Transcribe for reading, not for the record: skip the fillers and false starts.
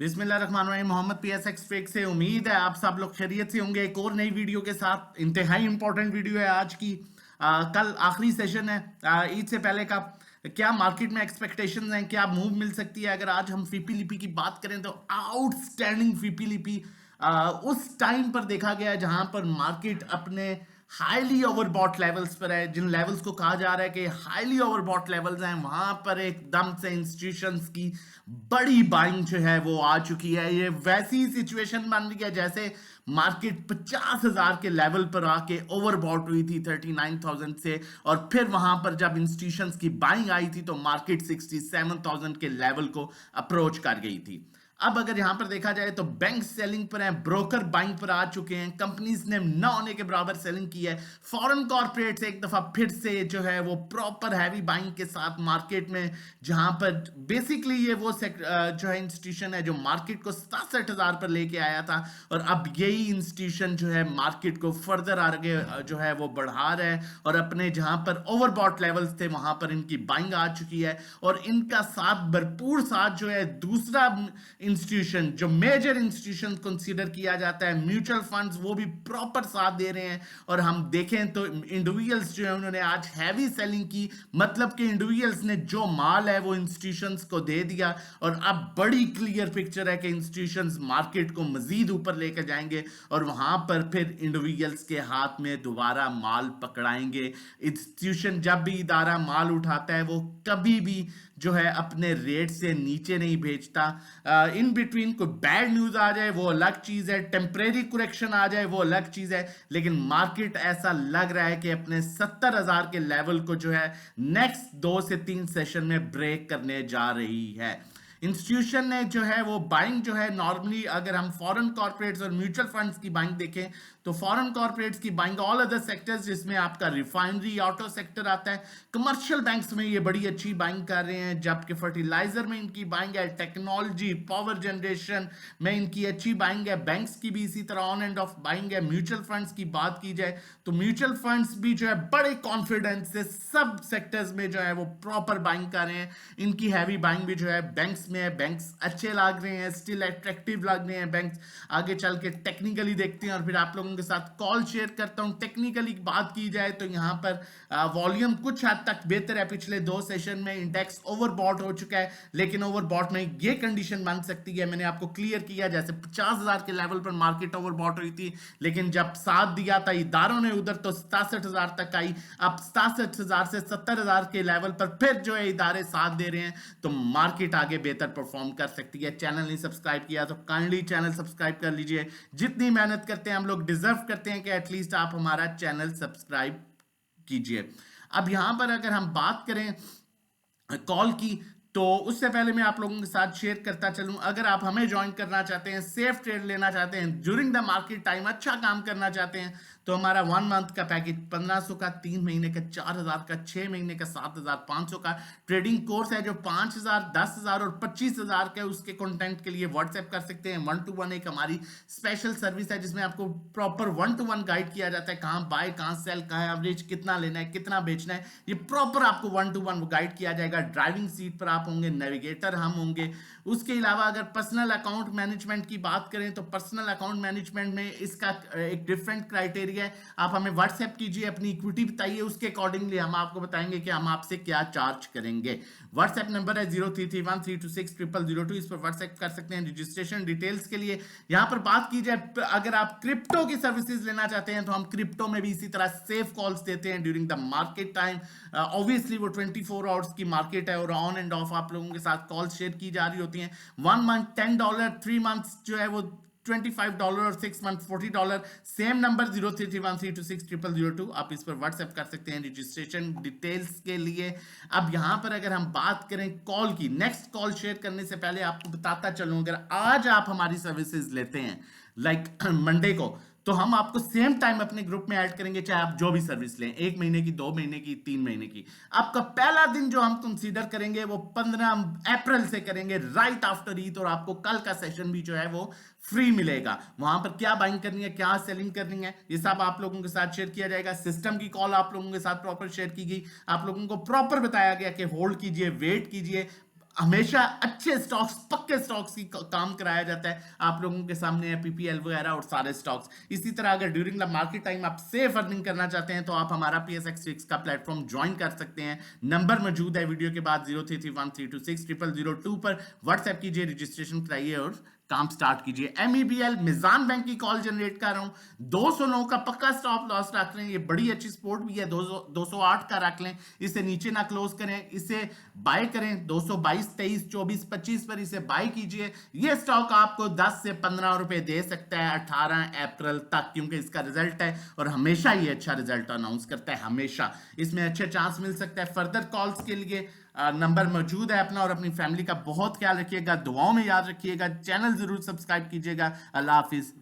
बिस्मिल्लाहिर्रहमानिर्रहीम। Mohammad PSX fake से उम्मीद है आप सब लोग खैरियत से होंगे। एक और नई वीडियो के साथ इंतहाई इंपॉर्टेंट वीडियो है आज की। कल आखिरी सेशन है ईद से पहले का। क्या मार्केट में एक्सपेक्टेशंस हैं, क्या मूव मिल सकती है? अगर आज हम फीपी लिपि की बात करें तो आउटस्टैंडिंग फीपी लिपि उस टाइम पर देखा गया है जहां पर मार्केट अपने हाईली ओवरबॉट लेवल्स पर है। जिन लेवल्स को कहा जा रहा है कि हाईली ओवरबॉट लेवल्स हैं, वहां पर एकदम से इंस्टीट्यूशंस की बड़ी बाइंग जो है वो आ चुकी है। ये वैसी सिचुएशन बन रही है जैसे मार्केट 50,000 के लेवल पर आके ओवरबॉट हुई थी 39,000 से, और फिर वहां पर जब इंस्टीट्यूशंस की बाइंग आई थी तो मार्केट 67,000 के लेवल को अप्रोच कर गई थी। अब अगर यहां पर देखा जाए तो बैंक सेलिंग पर है, ब्रोकर बाइंग पर आ चुके हैं, कंपनीज ने न होने के बराबर सेलिंग की है। फॉरेन कॉर्पोरेट्स एक दफा फिर से जो है वो प्रॉपर हैवी बाइंग के साथ मार्केट में, जहां पर बेसिकली ये वो जो है इंस्टीट्यूशन है जो मार्केट को 67,000 पर लेके आया था, और अब यही इंस्टीट्यूशन जो है मार्केट को फर्दर आगे जो है वो बढ़ा रहा है, और अपने जहां पर ओवरबॉट लेवल्स थे वहां पर इनकी बाइंग आ चुकी है। और इनका साथ भरपूर साथ जो है दूसरा इंस्टीट्यूशन जो मेजर इंस्टीट्यूशन कंसीडर किया जाता है, म्यूचुअल फंड्स, वो भी प्रॉपर साथ दे रहे हैं। और हम देखें तो इंडिविजुअल्स जो है उन्होंने आज हैवी सेलिंग की, मतलब कि इंडिविजुअल्स ने जो माल है वो इंस्टीट्यूशंस को दे दिया। और अब बड़ी क्लियर पिक्चर है कि इंस्टीट्यूशंस मार्केट को मजीद ऊपर लेकर जाएंगे, और वहां पर फिर इंडिविजुअल्स के हाथ में दोबारा माल पकड़ाएंगे। इंस्टीट्यूशन जब भी इदारा माल उठाता है वो कभी भी जो है अपने रेट से नीचे नहीं भेजता। इन बिटवीन कोई बैड न्यूज आ जाए वो अलग चीज है, टेम्परेरी करेक्शन आ जाए वो अलग चीज है, लेकिन मार्केट ऐसा लग रहा है कि अपने 70,000 के लेवल को जो है नेक्स्ट 2 से 3 सेशन में ब्रेक करने जा रही है। इंस्टीट्यूशन ने जो है वो बाइंग जो है नॉर्मली, अगर हम फॉरेन कॉर्पोरेट्स और म्यूचुअल फंड्स की बाइंग देखें तो फॉरेन कॉर्पोरेट्स की बाइंग ऑल अदर सेक्टर्स, जिसमें आपका रिफाइनरी, ऑटो सेक्टर आता है, कमर्शियल बैंक्स में ये बड़ी अच्छी बाइंग कर रहे हैं, जबकि फर्टिलाइजर में इनकी बाइंग है, टेक्नोलॉजी, पावर जनरेशन में इनकी अच्छी बाइंग है, बैंक्स की भी इसी तरह ऑन एंड ऑफ बाइंग है। म्यूचुअल फंड्स की बात की जाए तो म्यूचुअल फंड्स भी जो है बड़े कॉन्फिडेंस से सब सेक्टर्स में जो है वो प्रॉपर बाइंग कर रहे हैं। इनकी हैवी बाइंग भी जो है बैंक्स में है, बैंक्स अच्छे लग रहे हैं, स्टिल अट्रैक्टिव लग रहे हैं बैंक्स। आगे चल के टेक्निकली देखते हैं और फिर आप लोगों के साथ कॉल शेयर करता हूं। टेक्निकली बात की जाए तो यहां पर वॉल्यूम कुछ हद तक बेहतर है। पिछले 2 सेशन में इंडेक्स ओवरबॉट हो चुका है, लेकिन ओवरबॉट में ये कंडीशन बन सकती है, मैंने आपको क्लियर किया, जैसे 50,000 के लेवल पर मार्केट ओवरबॉट हुई थी, लेकिन जब साथ दिया था इदारों ने उधर तो 67,000 तक आई। अब 67,000 से 70,000 के लेवल पर फिर जो है इदारे साथ दे रहे हैं, तो मार्केट आगे बेहतर परफॉर्म कर सकती है। चैनल नहीं सब्सक्राइब किया तो काइंडली चैनल सब्सक्राइब कर लीजिए। जितनी मेहनत करते हैं हम लोग डिजर्व करते हैं कि एटलीस्ट आप हमारा चैनल सब्सक्राइब कीजिए। अब यहां पर अगर हम बात करें कॉल की, तो उससे पहले मैं आप लोगों के साथ शेयर करता चलूं, अगर आप हमें ज्वाइन करना चाहते हैं, सेफ ट्रेड लेना चाहते हैं, ड्यूरिंग द मार्केट टाइम अच्छा काम करना चाहते हैं, तो हमारा 1 मंथ का पैकेज 1500 का, 3 महीने का 4,000 का, 6 महीने का 7,500 का ट्रेडिंग कोर्स है जो 5,000, 10,000 और 25,000 के उसके कंटेंट के लिए व्हाट्सएप कर सकते हैं। 1-to-1 एक हमारी स्पेशल सर्विस है जिसमें आपको प्रॉपर 1-to-1 गाइड किया जाता है, कहां बाय, कहां सेल, कहां एवरेज, कितना लेना है, कितना बेचना है, ये प्रॉपर आपको 1-to-1 गाइड किया जाएगा। ड्राइविंग सीट पर आप होंगे, नेविगेटर हम होंगे। उसके अलावा अगर पर्सनल अकाउंट मैनेजमेंट की बात करें तो पर्सनल अकाउंट मैनेजमेंट में इसका एक डिफरेंट क्राइटेरिया है। आप हमें व्हाट्सएप कीजिए, अपनी इक्विटी बताइए, उसके अकॉर्डिंगली हम आपको बताएंगे कि हम आपसे क्या चार्ज करेंगे। व्हाट्सएप नंबर है 0331326002, इस पर व्हाट्सएप कर सकते हैं रजिस्ट्रेशन डिटेल्स के लिए। यहां पर बात की जाए अगर आप क्रिप्टो की सर्विसेज लेना चाहते हैं तो हम क्रिप्टो में भी इसी तरह सेफ कॉल्स देते हैं during the market time. Obviously वो 24 आवर्स की मार्केट है और ऑन एंड ऑफ आप लोगों के साथ कॉल शेयर की जा रही होती हैं। 1 मंथ $10, 3 मंथ्स जो है वो $25 और 6 मंथ $40। सेम नंबर 0331326002, आप इस पर व्हाट्सएप कर सकते हैं रजिस्ट्रेशन डिटेल्स के लिए। अब यहां पर अगर हम बात करें कॉल की, नेक्स्ट कॉल शेयर करने से पहले आपको बताता चलूं, अगर आज आप हमारी सर्विसेज लेते हैं लाइक मंडे को, तो हम आपको सेम टाइम अपने ग्रुप में ऐड करेंगे, चाहे आप जो भी सर्विस लें, 1 महीने की, 2 महीने की, 3 महीने की। आपका पहला दिन जो हम कंसीडर करेंगे वो 15 अप्रैल से करेंगे, राइट आफ्टर ईद, और आपको कल का सेशन भी जो है वो फ्री मिलेगा। वहां पर क्या बाइंग करनी है, क्या सेलिंग करनी है, ये सब आप लोगों के साथ शेयर किया जाएगा। सिस्टम की कॉल आप लोगों के साथ प्रॉपर शेयर की गई, आप लोगों को प्रॉपर बताया गया कि होल्ड कीजिए, वेट कीजिए, हमेशा अच्छे स्टॉक्स, पक्के स्टॉक्स की काम कराया जाता है। आप लोगों के सामने है पीपीएल वगैरह और सारे स्टॉक्स। इसी तरह अगर ड्यूरिंग द मार्केट टाइम आप सेफ अर्निंग करना चाहते हैं तो आप हमारा पीएसएक्स फिक्स का प्लेटफॉर्म ज्वाइन कर सकते हैं। नंबर मौजूद है वीडियो के बाद 0331326002 पर। व्हाट्सएप कीजिए, रजिस्ट्रेशन कराइए और काम स्टार्ट कीजिए। एमईबीएल मिजान बैंक की कॉल जनरेट कर रहा हूं। 209 का पक्का स्टॉप लॉस रख लें, ये बड़ी अच्छी सपोर्ट भी है। 208 का रख लें, इसे नीचे ना क्लोज करें, इसे बाय करें 222, 23, 24, 25 पर इसे बाय कीजिए। ये स्टॉक आपको 10 से 15 रुपए दे सकता है 18 अप्रैल तक, क्योंकि इसका रिजल्ट है और हमेशा ये अच्छा रिजल्ट अनाउंस करता है। हमेशा इसमें अच्छे चांस मिल सकता है। फर्दर कॉल्स के लिए नंबर मौजूद है अपना। और अपनी फैमिली का बहुत ख्याल रखिएगा, दुआओं में याद रखिएगा। चैनल जरूर सब्सक्राइब कीजिएगा। अल्लाह हाफिज।